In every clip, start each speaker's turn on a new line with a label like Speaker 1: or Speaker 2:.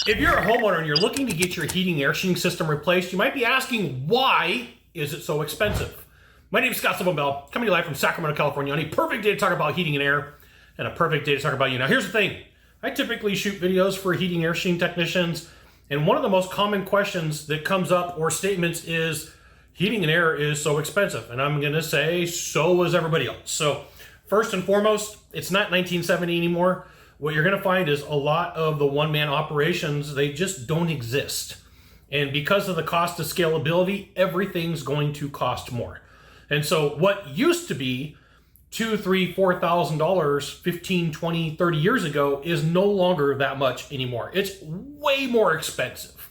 Speaker 1: If you're a homeowner and you're looking to get your heating and air conditioning system replaced, you might be asking, why is it so expensive? My name is Scott Bell, coming to you live from Sacramento, California, on a perfect day to talk about heating and air, and a perfect day to talk about you. Now, here's the thing. I typically shoot videos for heating and air conditioning technicians, and one of the most common questions that comes up, or statements, is heating and air is so expensive. And I'm going to say, so is everybody else. So first and foremost, it's not 1970 anymore. What you're going to find is a lot of the one-man operations, they just don't exist. And because of the cost of scalability, everything's going to cost more. And so what used to be $2,000, $3,000, $4,000 15, 20, 30 years ago is no longer that much anymore. It's way more expensive.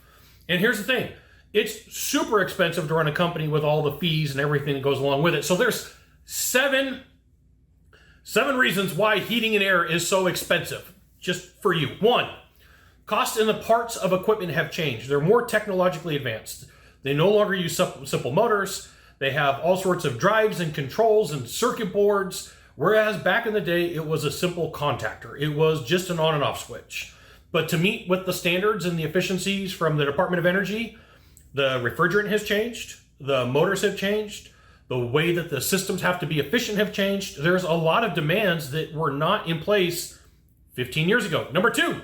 Speaker 1: And here's the thing. It's super expensive to run a company with all the fees and everything that goes along with it. So there's seven reasons why heating and air is so expensive, just for you. One, cost and the parts of equipment have changed. They're more technologically advanced. They no longer use simple motors. They have all sorts of drives and controls and circuit boards, whereas back in the day, it was a simple contactor. It was just an on and off switch. But to meet with the standards and the efficiencies from the Department of Energy, the refrigerant has changed, the motors have changed, the way that the systems have to be efficient have changed. There's a lot of demands that were not in place 15 years ago. Number two,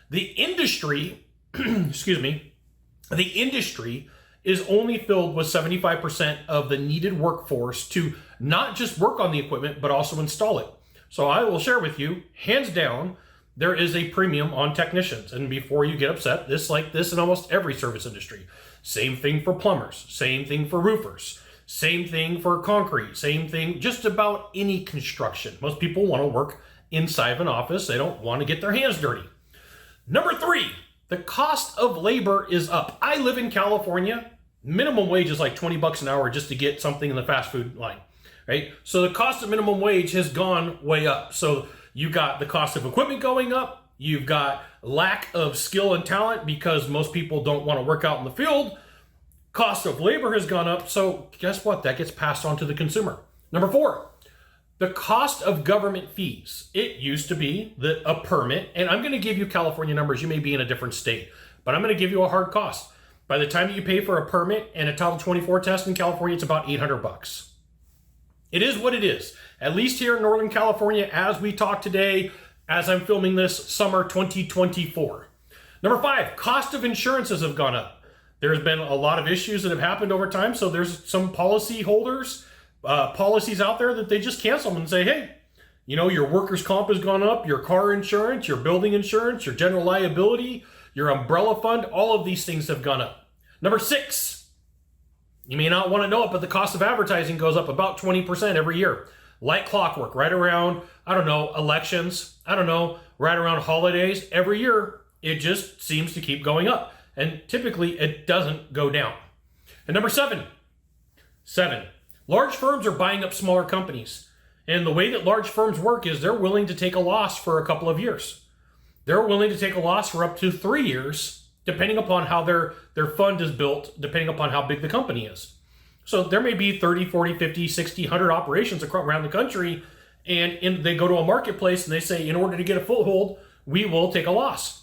Speaker 1: the industry, the industry is only filled with 75% of the needed workforce to not just work on the equipment, but also install it. So I will share with you, hands down, there is a premium on technicians. And before you get upset, this like this in almost every service industry. Same thing for plumbers, same thing for roofers. Same thing for concrete, same thing, just about any construction. Most people want to work inside of an office. They don't want to get their hands dirty. Number three, the cost of labor is up. I live in California. Minimum wage is like 20 bucks an hour just to get something in the fast food line, right? So the cost of minimum wage has gone way up. So you got the cost of equipment going up. You've got lack of skill and talent because most people don't want to work out in the field. Cost of labor has gone up, so guess what? That gets passed on to the consumer. Number four, the cost of government fees. It used to be that a permit, and I'm going to give you California numbers. You may be in a different state, but I'm going to give you a hard cost. By the time that you pay for a permit and a Title 24 test in California, it's about 800 bucks. It is what it is. At least here in Northern California, as we talk today, as I'm filming this, summer 2024. Number five, cost of insurances have gone up. There's been a lot of issues that have happened over time, so there's some policy holders, policies out there that they just cancel them and say, hey, you know, your workers' comp has gone up, your car insurance, your building insurance, your general liability, your umbrella fund, all of these things have gone up. Number six, you may not want to know it, but the cost of advertising goes up about 20% every year. Like clockwork, right around, elections, right around holidays, every year, it just seems to keep going up. And typically, it doesn't go down. And number seven, large firms are buying up smaller companies. And the way that large firms work is they're willing to take a loss for a couple of years. They're willing to take a loss for up to 3 years, depending upon how their fund is built, depending upon how big the company is. So there may be 30, 40, 50, 60, 100 operations around the country, and they go to a marketplace and they say, in order to get a foothold, we will take a loss.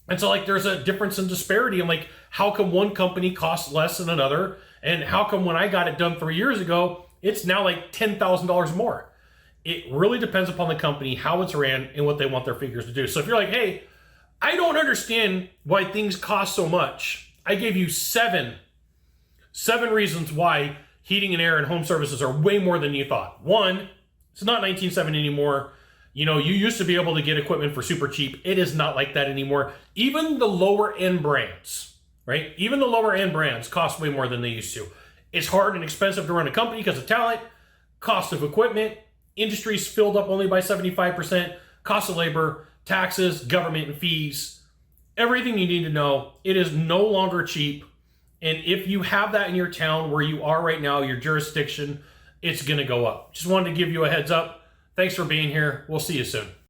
Speaker 1: And so like there's a difference in disparity. I'm like, how come one company costs less than another? And how come when I got it done 3 years ago, it's now like $10,000 more? It really depends upon the company, how it's ran, and what they want their figures to do. So if you're like, hey, I don't understand why things cost so much. I gave you seven reasons why heating and air and home services are way more than you thought. One, it's not 1970 anymore. You know, you used to be able to get equipment for super cheap. It is not like that anymore. Even the lower end brands, right? Even the lower end brands cost way more than they used to. It's hard and expensive to run a company because of talent, cost of equipment, industry's filled up only by 75%, cost of labor, taxes, government and fees, everything you need to know. It is no longer cheap. And if you have that in your town where you are right now, your jurisdiction, it's going to go up. Just wanted to give you a heads up. Thanks for being here. We'll see you soon.